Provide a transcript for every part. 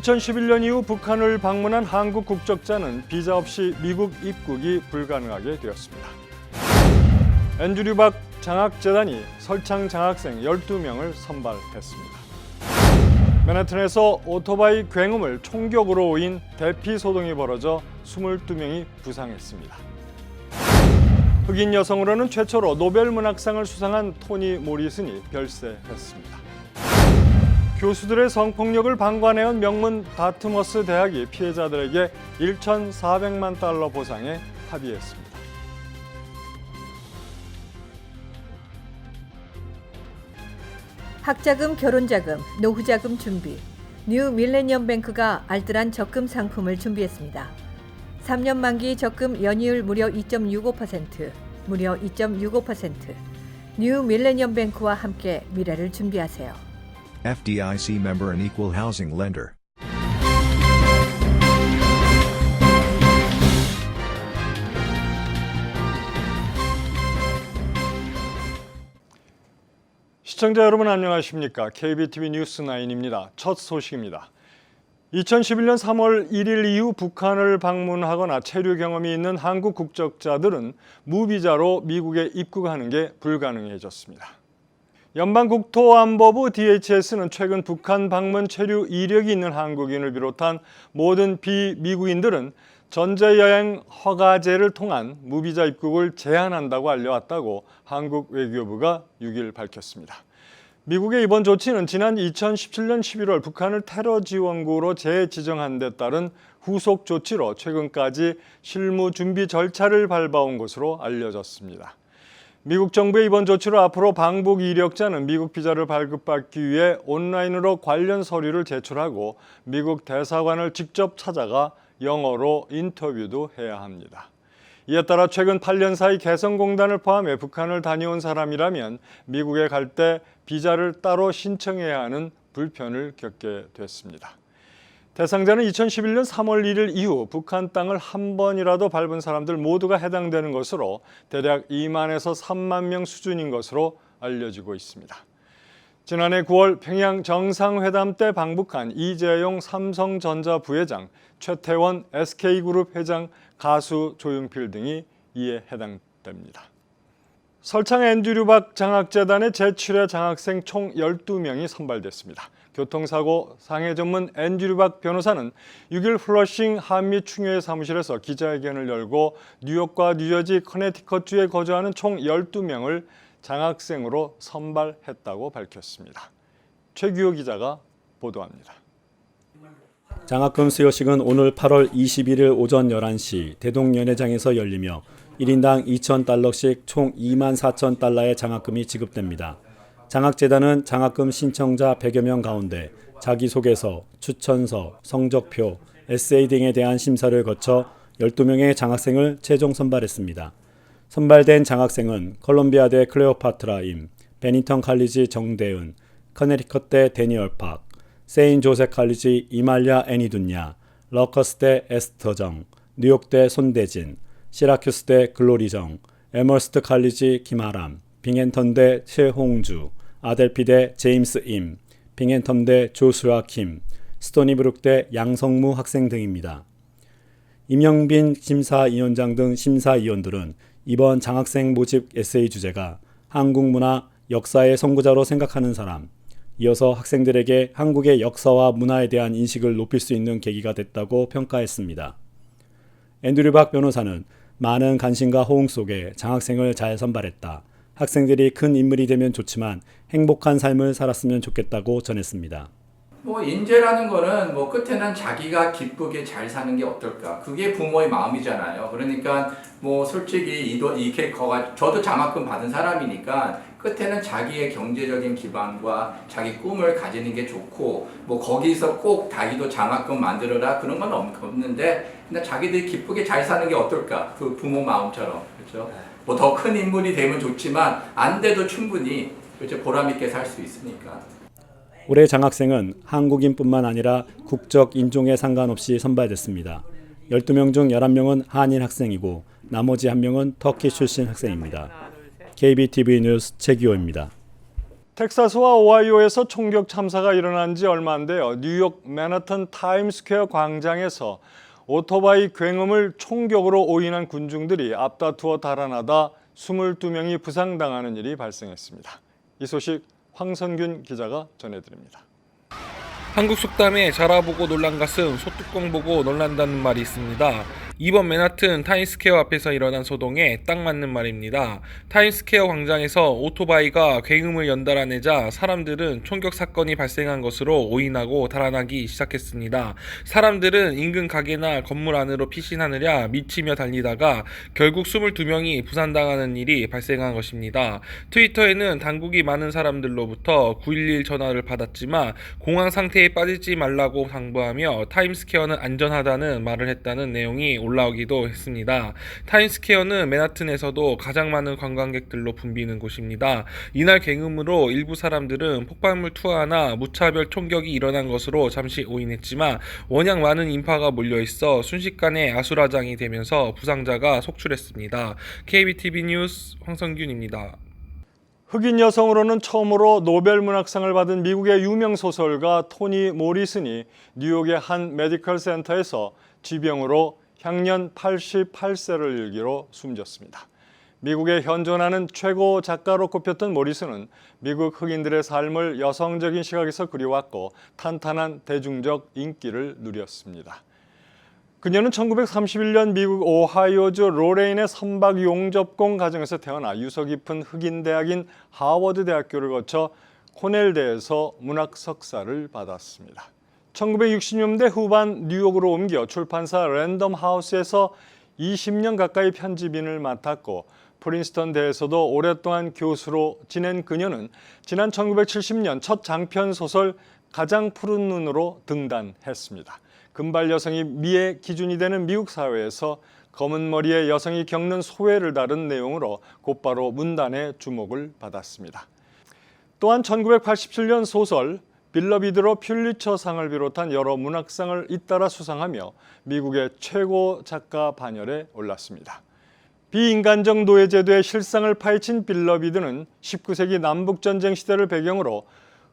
2011년 이후 북한을 방문한 한국 국적자는 비자 없이 미국 입국이 불가능하게 되었습니다. 앤드류 박 장학재단이 설창 장학생 12명을 선발했습니다. 맨해튼에서 오토바이 굉음을 총격으로 오인 대피 소동이 벌어져 22명이 부상했습니다. 흑인 여성으로는 최초로 노벨 문학상을 수상한 토니 모리슨이 별세했습니다. 교수들의 성폭력을 방관해온 명문 다트머스 대학이 피해자들에게 1,400만 달러 보상에 합의했습니다. 학자금, 결혼자금, 노후자금 준비. 뉴 밀레니엄 뱅크가 알뜰한 적금 상품을 준비했습니다. 3년 만기 적금 연이율 무려 2.65%, 무려 2.65%. 뉴 밀레니엄 뱅크와 함께 미래를 준비하세요. FDIC member and equal housing lender. 시청자 여러분 안녕하십니까? KBTV 뉴스9입니다. 첫 소식입니다. 2011년 3월 1일 이후 북한을 방문하거나 체류 경험이 있는 한국 국적자들은 무비자로 미국에 입국하는 게 불가능해졌습니다. 연방국토안보부 DHS는 최근 북한 방문 체류 이력이 있는 한국인을 비롯한 모든 비미국인들은 전제여행 허가제를 통한 무비자 입국을 제한한다고 알려왔다고 한국 외교부가 6일 밝혔습니다. 미국의 이번 조치는 지난 2017년 11월 북한을 테러 지원국으로 재지정한 데 따른 후속 조치로 최근까지 실무 준비 절차를 밟아온 것으로 알려졌습니다. 미국 정부의 이번 조치로 앞으로 방북 이력자는 미국 비자를 발급받기 위해 온라인으로 관련 서류를 제출하고 미국 대사관을 직접 찾아가 영어로 인터뷰도 해야 합니다. 이에 따라 최근 8년 사이 개성공단을 포함해 북한을 다녀온 사람이라면 미국에 갈 때 비자를 따로 신청해야 하는 불편을 겪게 됐습니다. 대상자는 2011년 3월 1일 이후 북한 땅을 한 번이라도 밟은 사람들 모두가 해당되는 것으로 대략 2만에서 3만 명 수준인 것으로 알려지고 있습니다. 지난해 9월 평양 정상회담 때 방북한 이재용 삼성전자 부회장, 최태원 SK그룹 회장, 가수 조용필 등이 이에 해당됩니다. 설창 앤드류 박 장학재단의 제7회 장학생 총 12명이 선발됐습니다. 교통사고 상해 전문 앤드류 박 변호사는 6일 플러싱 한미 충효회 사무실에서 기자회견을 열고 뉴욕과 뉴저지, 커네티컷주에 거주하는 총 12명을 장학생으로 선발했다고 밝혔습니다. 최규호 기자가 보도합니다. 장학금 수여식은 오늘 8월 21일 오전 11시 대동연회장에서 열리며 1인당 2,000달러씩 총 24,000달러의 장학금이 지급됩니다. 장학재단은 장학금 신청자 100여 명 가운데 자기소개서, 추천서, 성적표, 에세이 등에 대한 심사를 거쳐 12명의 장학생을 최종 선발했습니다. 선발된 장학생은 컬럼비아대 클레오파트라 임, 베니턴 칼리지 정대은, 커네티컷대 데니얼 팍, 세인 조셉 칼리지 이말랴 애니둔야, 러커스대 에스터정, 뉴욕대 손대진, 시라큐스대 글로리정, 에머스트 칼리지 김아람, 빙앤턴대 최홍주, 아델피대 제임스 임, 빙앤텀대 조슈아 킴, 스토니브룩대 양성무 학생 등입니다. 임영빈 심사위원장 등 심사위원들은 이번 장학생 모집 에세이 주제가 한국 문화, 역사의 선구자로 생각하는 사람, 이어서 학생들에게 한국의 역사와 문화에 대한 인식을 높일 수 있는 계기가 됐다고 평가했습니다. 앤드류 박 변호사는 많은 관심과 호응 속에 장학생을 잘 선발했다. 학생들이 큰 인물이 되면 좋지만 행복한 삶을 살았으면 좋겠다고 전했습니다. 인재라는 거는 끝에는 자기가 기쁘게 잘 사는 게 어떨까. 그게 부모의 마음이잖아요. 그러니까 솔직히 이렇게 저도 장학금 받은 사람이니까 끝에는 자기의 경제적인 기반과 자기 꿈을 가지는 게 좋고 거기서 꼭 자기도 장학금 만들어라 그런 건 없는데 그냥 자기들이 기쁘게 잘 사는 게 어떨까. 그 부모 마음처럼. 그렇죠? 더 큰 인물이 되면 좋지만 안 돼도 충분히 그렇죠? 보람 있게 살 수 있으니까. 올해 장학생은 한국인뿐만 아니라 국적, 인종에 상관없이 선발됐습니다. 12명 중 11명은 한인 학생이고 나머지 1명은 터키 출신 학생입니다. KBTV 뉴스 최기호입니다. 텍사스와 오하이오에서 총격 참사가 일어난 지 얼마 안 돼요. 뉴욕 맨하탄 타임스퀘어 광장에서 오토바이 굉음을 총격으로 오인한 군중들이 앞다투어 달아나다 22명이 부상당하는 일이 발생했습니다. 이 소식 황선균 기자가 전해드립니다. 한국 속담에 자라보고 놀란 것은 소뚜껑 보고 놀란다는 말이 있습니다. 이번 맨하튼 타임스퀘어 앞에서 일어난 소동에 딱 맞는 말입니다. 타임스퀘어 광장에서 오토바이가 굉음을 연달아 내자 사람들은 총격 사건이 발생한 것으로 오인하고 달아나기 시작했습니다. 사람들은 인근 가게나 건물 안으로 피신하느라 미치며 달리다가 결국 22명이 부상당하는 일이 발생한 것입니다. 트위터에는 당국이 많은 사람들로부터 911 전화를 받았지만 공황 상태에 빠지지 말라고 당부하며 타임스퀘어는 안전하다는 말을 했다는 내용이 올라오기도 했습니다. 타임스퀘어는 맨하튼에서도 가장 많은 관광객들로 붐비는 곳입니다. 이날 굉음으로 일부 사람들은 폭발물 투하나 무차별 총격이 일어난 것으로 잠시 오인했지만 워낙 많은 인파가 몰려있어 순식간에 아수라장이 되면서 부상자가 속출했습니다. KBTV 뉴스 황성균입니다. 흑인 여성으로는 처음으로 노벨 문학상을 받은 미국의 유명 소설가 토니 모리슨이 뉴욕의 한 메디컬 센터에서 지병으로 향년 88세를 일기로 숨졌습니다. 미국에 현존하는 최고 작가로 꼽혔던 모리슨은 미국 흑인들의 삶을 여성적인 시각에서 그려왔고 탄탄한 대중적 인기를 누렸습니다. 그녀는 1931년 미국 오하이오주 로레인의 선박 용접공 가정에서 태어나 유서 깊은 흑인 대학인 하워드 대학교를 거쳐 코넬대에서 문학 석사를 받았습니다. 1960년대 후반 뉴욕으로 옮겨 출판사 랜덤 하우스에서 20년 가까이 편집인을 맡았고 프린스턴대에서도 오랫동안 교수로 지낸 그녀는 지난 1970년 첫 장편 소설 가장 푸른 눈으로 등단했습니다. 금발 여성이 미의 기준이 되는 미국 사회에서 검은 머리의 여성이 겪는 소외를 다룬 내용으로 곧바로 문단의 주목을 받았습니다. 또한 1987년 소설 빌러비드로 퓰리처상을 비롯한 여러 문학상을 잇따라 수상하며 미국의 최고 작가 반열에 올랐습니다. 비인간적 노예 제도의 실상을 파헤친 빌러비드는 19세기 남북전쟁 시대를 배경으로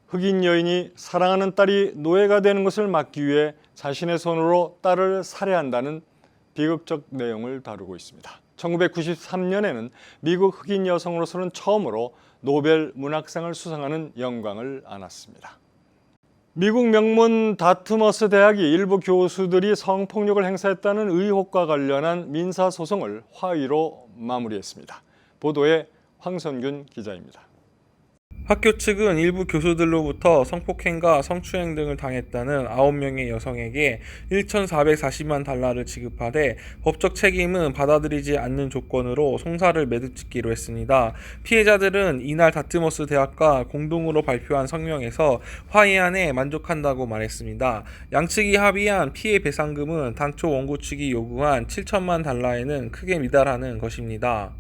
흑인 여인이 사랑하는 딸이 노예가 되는 것을 막기 위해 자신의 손으로 딸을 살해한다는 비극적 내용을 다루고 있습니다. 1993년에는 미국 흑인 여성으로서는 처음으로 노벨 문학상을 수상하는 영광을 안았습니다. 미국 명문 다트머스 대학이 일부 교수들이 성폭력을 행사했다는 의혹과 관련한 민사소송을 화의로 마무리했습니다. 보도에 황선균 기자입니다. 학교 측은 일부 교수들로부터 성폭행과 성추행 등을 당했다는 9명의 여성에게 1,440만 달러를 지급하되 법적 책임은 받아들이지 않는 조건으로 송사를 매듭짓기로 했습니다. 피해자들은 이날 다트머스 대학과 공동으로 발표한 성명에서 화해안에 만족한다고 말했습니다. 양측이 합의한 피해 배상금은 당초 원고 측이 요구한 7천만 달러에는 크게 미달하는 것입니다.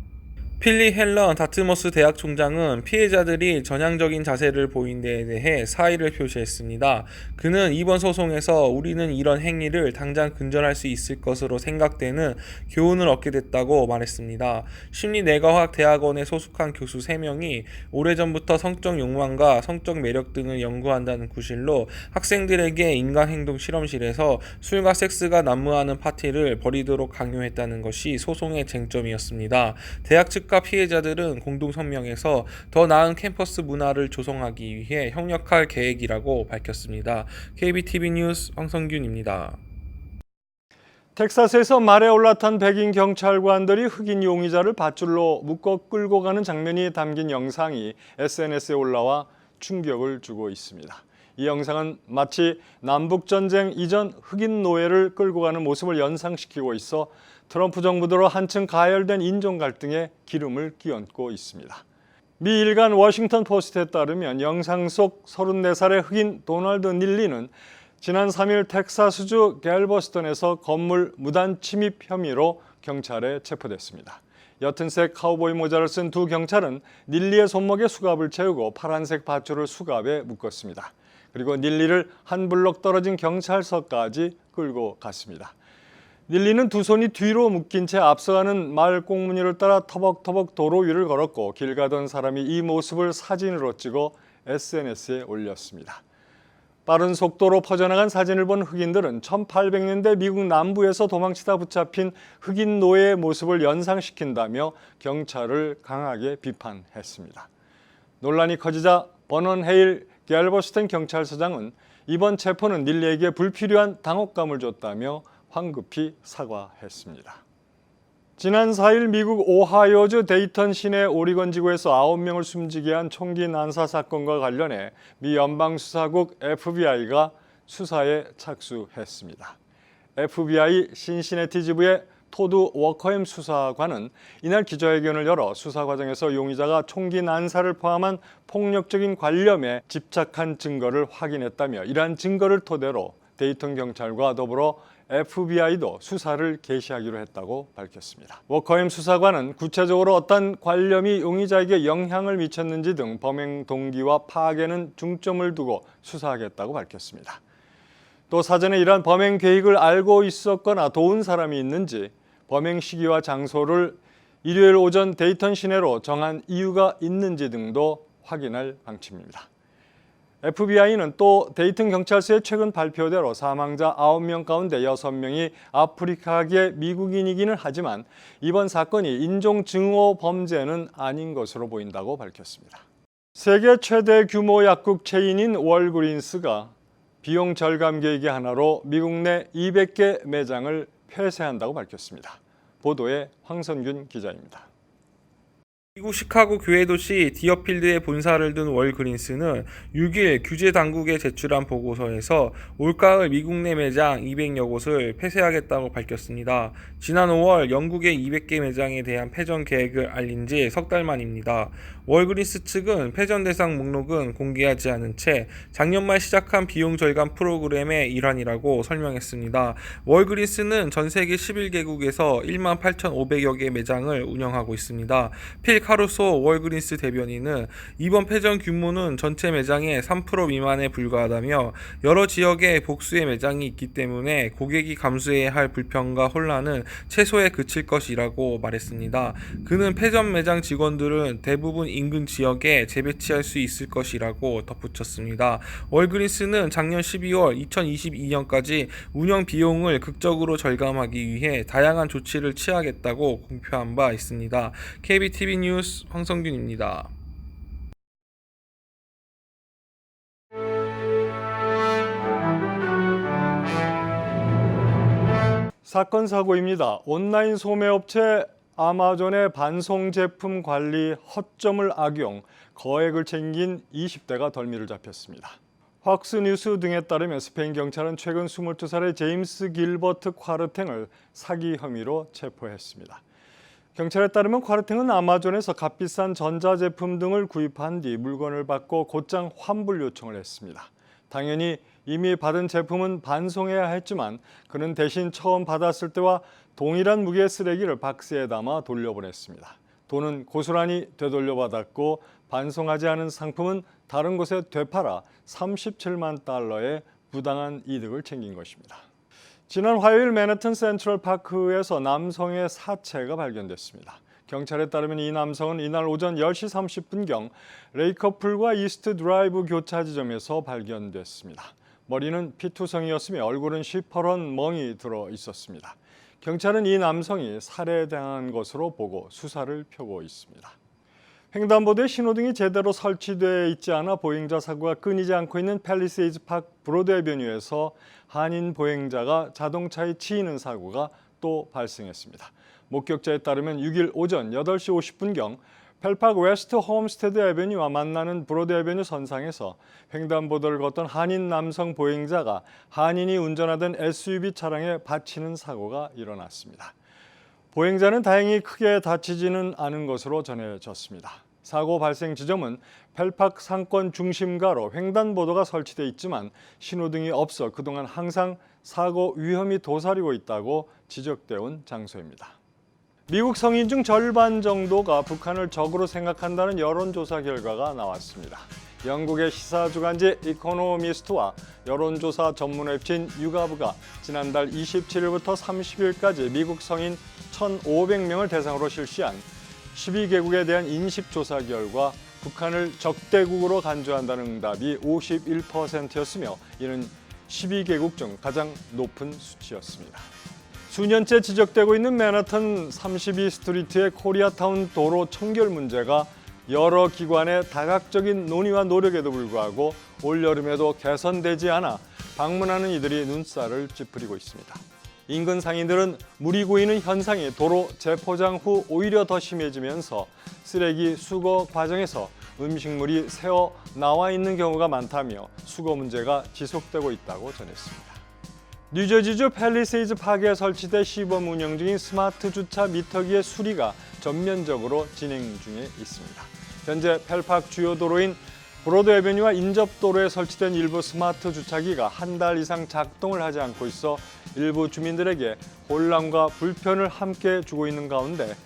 필리 헬런 다트머스 대학 총장은 피해자들이 전향적인 자세를 보인 데에 대해 사의를 표시했습니다. 그는 이번 소송에서 우리는 이런 행위를 당장 근절할 수 있을 것으로 생각되는 교훈을 얻게 됐다고 말했습니다. 심리내과학 대학원에 소속한 교수 3명이 오래전부터 성적 욕망과 성적 매력 등을 연구한다는 구실로 학생들에게 인간행동 실험실에서 술과 섹스가 난무하는 파티를 벌이도록 강요했다는 것이 소송의 쟁점이었습니다. 대학 측 피해자들은 공동 성명에서 더 나은 캠퍼스 문화를 조성하기 위해 협력할 계획이라고 밝혔습니다. KBTV 뉴스 황성균입니다. 텍사스에서 말에 올라탄 백인 경찰관들이 흑인 용의자를 밧줄로 묶어 끌고 가는 장면이 담긴 영상이 SNS에 올라와 충격을 주고 있습니다. 이 영상은 마치 남북전쟁 이전 흑인 노예를 끌고 가는 모습을 연상시키고 있어 트럼프 정부 들어 한층 가열된 인종 갈등에 기름을 끼얹고 있습니다. 미 일간 워싱턴 포스트에 따르면 영상 속 34살의 흑인 도널드 닐리는 지난 3일 텍사스주 갤버스턴에서 건물 무단 침입 혐의로 경찰에 체포됐습니다. 옅은색 카우보이 모자를 쓴 두 경찰은 닐리의 손목에 수갑을 채우고 파란색 밧줄을 수갑에 묶었습니다. 그리고 닐리를 한 블록 떨어진 경찰서까지 끌고 갔습니다. 닐리는 두 손이 뒤로 묶인 채 앞서가는 말 꽁무니를 따라 터벅터벅 도로 위를 걸었고 길 가던 사람이 이 모습을 사진으로 찍어 SNS에 올렸습니다. 빠른 속도로 퍼져나간 사진을 본 흑인들은 1800년대 미국 남부에서 도망치다 붙잡힌 흑인 노예의 모습을 연상시킨다며 경찰을 강하게 비판했습니다. 논란이 커지자 버넌 헤일 갤버스턴 경찰서장은 이번 체포는 닐리에게 불필요한 당혹감을 줬다며 황급히 사과했습니다. 지난 4일 미국 오하이오주 데이턴 시내 오리건 지구에서 9명을 숨지게 한 총기 난사 사건과 관련해 미 연방수사국 FBI가 수사에 착수했습니다. FBI 신시내티 지부의 토드 워커햄 수사관은 이날 기자회견을 열어 수사 과정에서 용의자가 총기 난사를 포함한 폭력적인 관념에 집착한 증거를 확인했다며 이러한 증거를 토대로 데이턴 경찰과 더불어 FBI도 수사를 개시하기로 했다고 밝혔습니다. 워커햄 수사관은 구체적으로 어떤 관념이 용의자에게 영향을 미쳤는지 등 범행 동기와 파악에는 중점을 두고 수사하겠다고 밝혔습니다. 또 사전에 이러한 범행 계획을 알고 있었거나 도운 사람이 있는지, 범행 시기와 장소를 일요일 오전 데이턴 시내로 정한 이유가 있는지 등도 확인할 방침입니다. FBI는 또 데이턴 경찰서의 최근 발표대로 사망자 9명 가운데 6명이 아프리카계 미국인이기는 하지만 이번 사건이 인종증오 범죄는 아닌 것으로 보인다고 밝혔습니다. 세계 최대 규모 약국 체인인 월그린스가 비용 절감 계획의 하나로 미국 내 200개 매장을 폐쇄한다고 밝혔습니다. 보도에 황선균 기자입니다. 미국 시카고 교회 도시 디어필드에 본사를 둔 월그린스는 6일 규제 당국에 제출한 보고서에서 올가을 미국 내 매장 200여 곳을 폐쇄하겠다고 밝혔습니다. 지난 5월 영국의 200개 매장에 대한 폐점 계획을 알린 지 석 달 만입니다. 월그린스 측은 폐점 대상 목록은 공개하지 않은 채 작년 말 시작한 비용 절감 프로그램의 일환이라고 설명했습니다. 월그린스는 전 세계 11개국에서 18,500여 개 매장을 운영하고 있습니다. 필 카루소 월그린스 대변인은 이번 폐점 규모는 전체 매장의 3% 미만에 불과하다며 여러 지역에 복수의 매장이 있기 때문에 고객이 감수해야 할 불편과 혼란은 최소에 그칠 것이라고 말했습니다. 그는 폐점 매장 직원들은 대부분 인근 지역에 재배치할 수 있을 것이라고 덧붙였습니다. 월그린스는 작년 12월 2022년까지 운영 비용을 극적으로 절감하기 위해 다양한 조치를 취하겠다고 공표한 바 있습니다. KBTV 뉴스 황성균입니다. 사건 사고입니다. 온라인 소매업체 아마존의 반송 제품 관리 허점을 악용, 거액을 챙긴 20대가 덜미를 잡혔습니다. 팍스뉴스 등에 따르면 스페인 경찰은 최근 22살의 제임스 길버트 콰르탱을 사기 혐의로 체포했습니다. 경찰에 따르면 콰르탱은 아마존에서 값비싼 전자제품 등을 구입한 뒤 물건을 받고 곧장 환불 요청을 했습니다. 당연히 이미 받은 제품은 반송해야 했지만 그는 대신 처음 받았을 때와 동일한 무게의 쓰레기를 박스에 담아 돌려보냈습니다. 돈은 고스란히 되돌려받았고 반송하지 않은 상품은 다른 곳에 되팔아 37만 달러의 부당한 이득을 챙긴 것입니다. 지난 화요일 맨해튼 센트럴파크에서 남성의 사체가 발견됐습니다. 경찰에 따르면 이 남성은 이날 오전 10시 30분경 레이커풀과 이스트 드라이브 교차 지점에서 발견됐습니다. 머리는 피투성이었으며 얼굴은 시퍼런 멍이 들어 있었습니다. 경찰은 이 남성이 살해당한 것으로 보고 수사를 펴고 있습니다. 횡단보도에 신호등이 제대로 설치되어 있지 않아 보행자 사고가 끊이지 않고 있는 팰리세이드 파크 브로드 애베뉴에서 한인 보행자가 자동차에 치이는 사고가 또 발생했습니다. 목격자에 따르면 6일 오전 8시 50분경 펠파크 웨스트 홈스테드 애베뉴와 만나는 브로드 애베뉴 선상에서 횡단보도를 걷던 한인 남성 보행자가 한인이 운전하던 SUV 차량에 받치는 사고가 일어났습니다. 보행자는 다행히 크게 다치지는 않은 것으로 전해졌습니다. 사고 발생 지점은 펠파크 상권 중심가로 횡단보도가 설치돼 있지만 신호등이 없어 그동안 항상 사고 위험이 도사리고 있다고 지적돼 온 장소입니다. 미국 성인 중 절반 정도가 북한을 적으로 생각한다는 여론조사 결과가 나왔습니다. 영국의 시사주간지 이코노미스트와 여론조사 전문 웹진 유가브가 지난달 27일부터 30일까지 미국 성인 1,500명을 대상으로 실시한 12개국에 대한 인식조사 결과 북한을 적대국으로 간주한다는 응답이 51%였으며 이는 12개국 중 가장 높은 수치였습니다. 수년째 지적되고 있는 맨하탄 32 스트리트의 코리아타운 도로 청결 문제가 여러 기관의 다각적인 논의와 노력에도 불구하고 올여름에도 개선되지 않아 방문하는 이들이 눈살을 찌푸리고 있습니다. 인근 상인들은 물이 고이는 현상이 도로 재포장 후 오히려 더 심해지면서 쓰레기 수거 과정에서 음식물이 새어 나와 있는 경우가 많다며 수거 문제가 지속되고 있다고 전했습니다. 뉴저지주 팰리세이즈 파크에 설치돼 시범 운영 중인 스마트 주차 미터기의 수리가 전면적으로 진행 중에 있습니다. 현재 펠파크 주요 도로인 브로드 애베뉴와 인접도로에 설치된 일부 스마트 주차기가 한 달 이상 작동을 하지 않고 있어 일부 주민들에게 혼란과 불편을 함께 주고 있는 가운데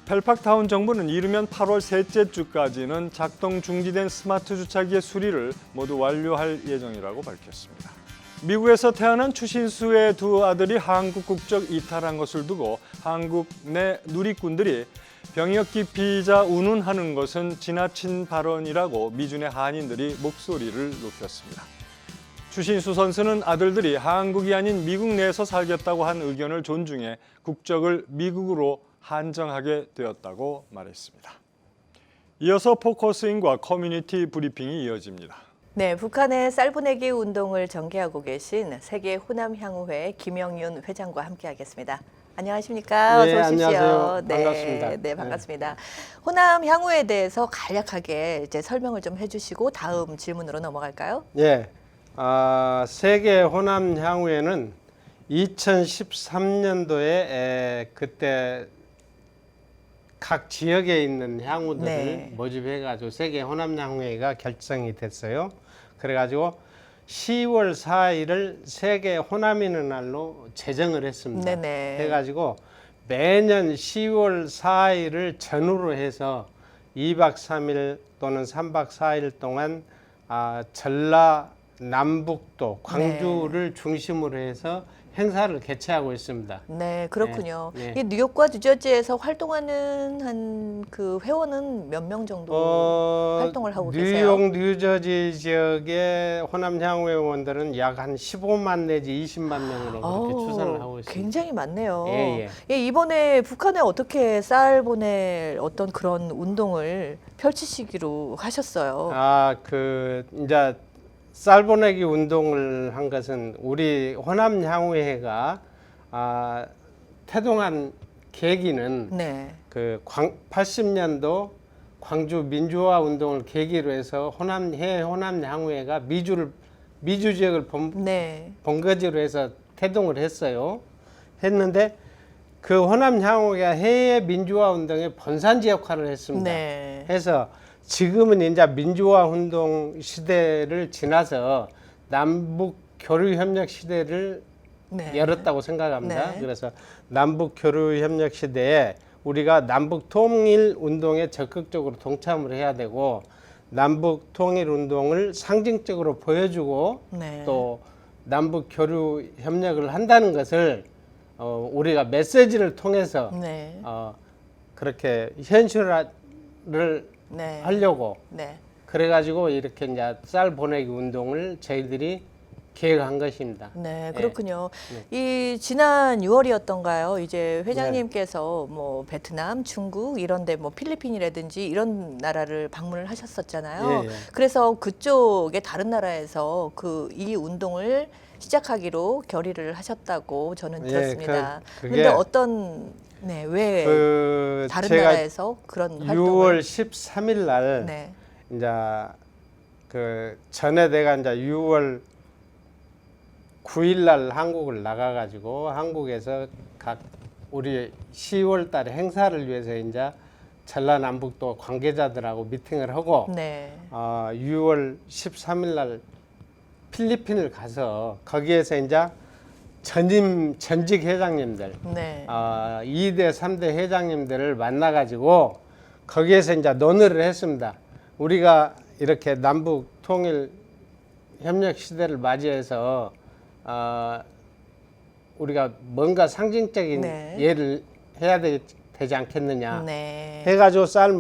펠파크타운 정부는 이르면 8월 셋째 주까지는 작동 중지된 스마트 주차기의 수리를 모두 완료할 예정이라고 밝혔습니다. 미국에서 태어난 추신수의 두 아들이 한국 국적 이탈한 것을 두고 한국 내 누리꾼들이 병역기 비자 운운하는 것은 지나친 발언이라고 미준의 한인들이 목소리를 높였습니다. 추신수 선수는 아들들이 한국이 아닌 미국 내에서 살겠다고 한 의견을 존중해 국적을 미국으로 한정하게 되었다고 말했습니다. 이어서 포커스인과 커뮤니티 브리핑이 이어집니다. 네, 북한의 쌀 보내기 운동을 전개하고 계신 세계 호남향후회 김영윤 회장과 함께하겠습니다. 안녕하십니까? 네, 어서 오십시오. 안녕하세요. 네, 반갑습니다. 네, 반갑습니다. 호남 향후에 대해서 간략하게 이제 설명을 좀 해주시고 다음 질문으로 넘어갈까요? 예, 세계 호남 향후회는 2013년도에 그때 각 지역에 있는 향후들을 네. 모집해가지고 세계 호남 향후회가 결성이 됐어요. 그래가지고 10월 4일을 세계 호남인의 날로 제정을 했습니다. 네네. 해가지고 매년 10월 4일을 전후로 해서 2박 3일 또는 3박 4일 동안 전라, 남북도, 광주를 중심으로 해서 행사를 개최하고 있습니다. 네, 그렇군요. 네, 네. 이 뉴욕과 뉴저지에서 활동하는 한 그 회원은 몇 명 정도 활동을 하고 계세요? 뉴욕, 뉴저지 지역의 호남 향후회원들은 약 한 15만 내지 20만 명으로 그렇게 추산을 하고 있습니다. 굉장히 많네요. 예. 예, 이번에 북한에 어떻게 쌀 보낼 어떤 그런 운동을 펼치시기로 하셨어요? 이제 쌀 보내기 운동을 한 것은 우리 호남 향후회가 태동한 계기는 네. 80년도 광주 민주화 운동을 계기로 해서 호남 향후회가 미주 지역을 본거지로 해서 태동을 했어요. 했는데 그 호남 향후회가 해외 민주화 운동의 본산지 역할을 했습니다. 네. 해서 지금은 이제 민주화 운동 시대를 지나서 남북 교류 협력 시대를 네. 열었다고 생각합니다. 네. 그래서 남북 교류 협력 시대에 우리가 남북 통일 운동에 적극적으로 동참을 해야 되고 남북 통일 운동을 상징적으로 보여주고 네. 또 남북 교류 협력을 한다는 것을 우리가 메시지를 통해서 네. 그렇게 현실화를 네. 하려고 네. 그래가지고 이렇게 이제 쌀 보내기 운동을 저희들이 계획한 것입니다. 네, 그렇군요. 이 지난 6월이었던가요? 이제 회장님께서 뭐 베트남, 중국 이런데 뭐 필리핀이라든지 이런 나라를 방문을 하셨었잖아요. 예, 예. 그래서 그쪽의 다른 나라에서 이 운동을 시작하기로 결의를 하셨다고 저는 예, 들었습니다. 그게 그런데 왜 다른 제가 나라에서 그런 활동을? 6월 13일 날 네. 이제 전에 내가 이제 6월 9일 날 한국을 나가가지고 한국에서 각 우리 10월 달에 행사를 위해서 이제 전라남북도 관계자들하고 미팅을 하고 네. 6월 13일 날 필리핀을 가서 거기에서 이제 전직 회장님들, 네. 2대, 3대 회장님들을 만나가지고 거기에서 이제 논의를 했습니다. 우리가 이렇게 남북 통일 협력 시대를 맞이해서 우리가 뭔가 상징적인 네. 예를 해야 되지 않겠느냐 네. 해가지고 쌀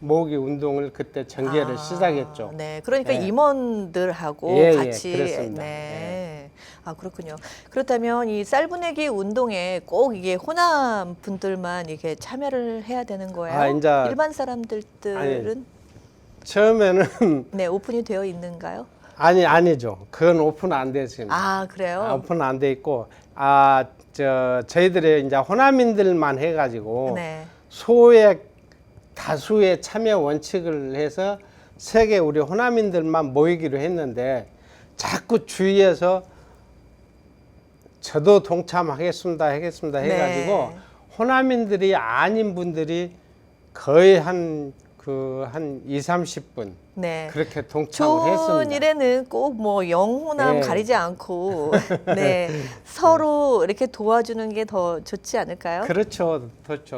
모으기 운동을 그때 전개를 시작했죠. 네, 그러니까 예. 임원들하고 예, 예, 같이 그렇습니다. 네. 아, 그렇군요. 그렇다면 이 쌀 보내기 운동에 꼭 이게 호남 분들만 이게 참여를 해야 되는 거예요? 아, 이제 일반 사람들은 처음에는 네, 오픈이 되어 있는가요? 아니죠. 그건 오픈 안 됐습니다. 아, 그래요? 오픈 안 돼 있고 저희들이 이제 호남인들만 해가지고 네. 소액 다수의 참여 원칙을 해서 세계 우리 호남인들만 모이기로 했는데 자꾸 주위에서 저도 동참하겠습니다 해가지고 네. 호남인들이 아닌 분들이 거의 한 2, 30분 네. 그렇게 동참을 좋은 했습니다. 일에는 꼭 뭐 영호남 네. 가리지 않고 네. 서로 이렇게 도와주는 게 더 좋지 않을까요? 그렇죠.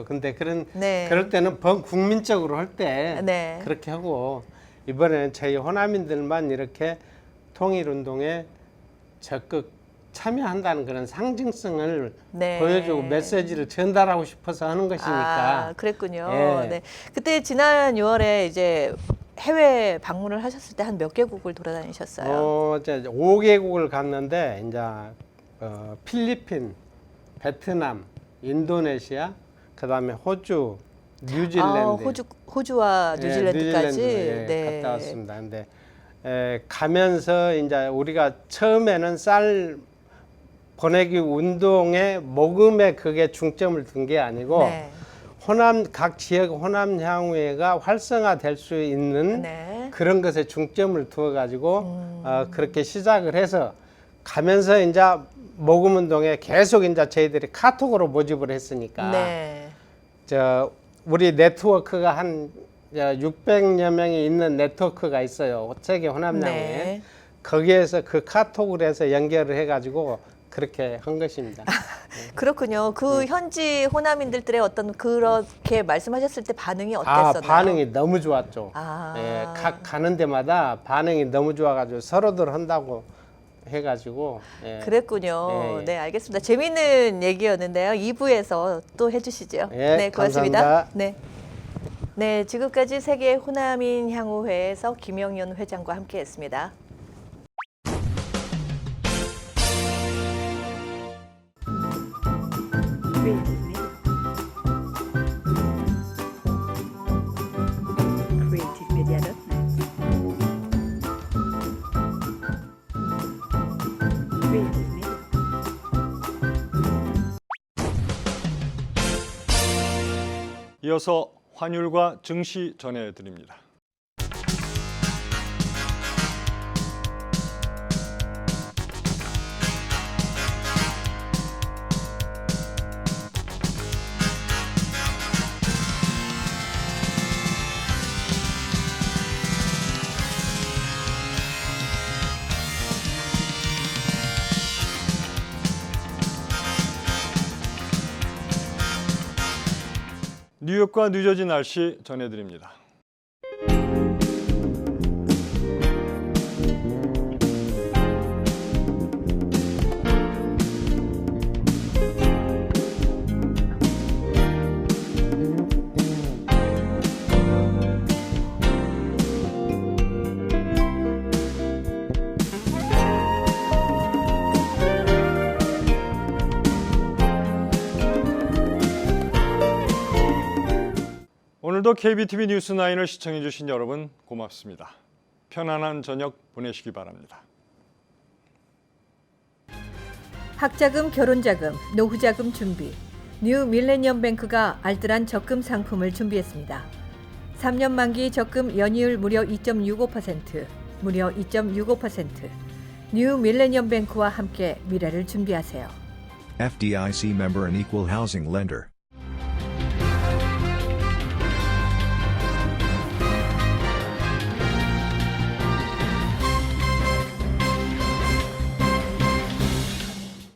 근데 네. 그럴 때는 국민적으로 할 때 네. 그렇게 하고 이번에는 저희 호남인들만 이렇게 통일운동에 적극 참여한다는 그런 상징성을 네. 보여주고 메시지를 전달하고 싶어서 하는 것이니까. 아, 그랬군요. 예. 네. 그때 지난 6월에 이제 해외 방문을 하셨을 때 한 몇 개국을 돌아다니셨어요? 이제 5개국을 갔는데 이제 필리핀, 베트남, 인도네시아, 그다음에 호주, 뉴질랜드. 호주와 예, 뉴질랜드까지 뉴질랜드, 네. 갔다 왔습니다. 근데 가면서 이제 우리가 처음에는 쌀 보내기 운동의 모금에 그게 중점을 둔 게 아니고 네. 각 지역 호남 향후회가 활성화될 수 있는 네. 그런 것에 중점을 두어 가지고 그렇게 시작을 해서 가면서 이제 모금 운동에 계속 이제 저희들이 카톡으로 모집을 했으니까 네. 우리 네트워크가 한 600여 명이 있는 네트워크가 있어요. 세계 호남양에. 네. 거기에서 그 카톡을 해서 연결을 해가지고 그렇게 한 것입니다. 그렇군요. 그 현지 호남인들의 어떤 그렇게 말씀하셨을 때 반응이 어땠었나요? 반응이 너무 좋았죠. 아. 예, 가는 데마다 반응이 너무 좋아가지고 서로들 한다고 해가지고. 예. 그랬군요. 예, 예. 네, 알겠습니다. 재미있는 얘기였는데요. 2부에서 또 해주시죠. 예, 네, 고맙습니다. 감사합니다. 네. 네, 지금까지 세계 호남인 향후회에서 김영연 회장과 함께했습니다. 이어서 환율과 증시 전해드립니다. 뉴욕과 뉴저지 날씨 전해드립니다. 오늘도 KBTV 뉴스9을 시청해주신 여러분 고맙습니다. 편안한 저녁 보내시기 바랍니다. 학자금, 결혼자금, 노후자금 준비. 뉴 밀레니엄 뱅크가 알뜰한 적금 상품을 준비했습니다. 3년 만기 적금 연이율 무려 2.65%, 무려 2.65%. 뉴 밀레니엄 뱅크와 함께 미래를 준비하세요. FDIC member and equal housing lender.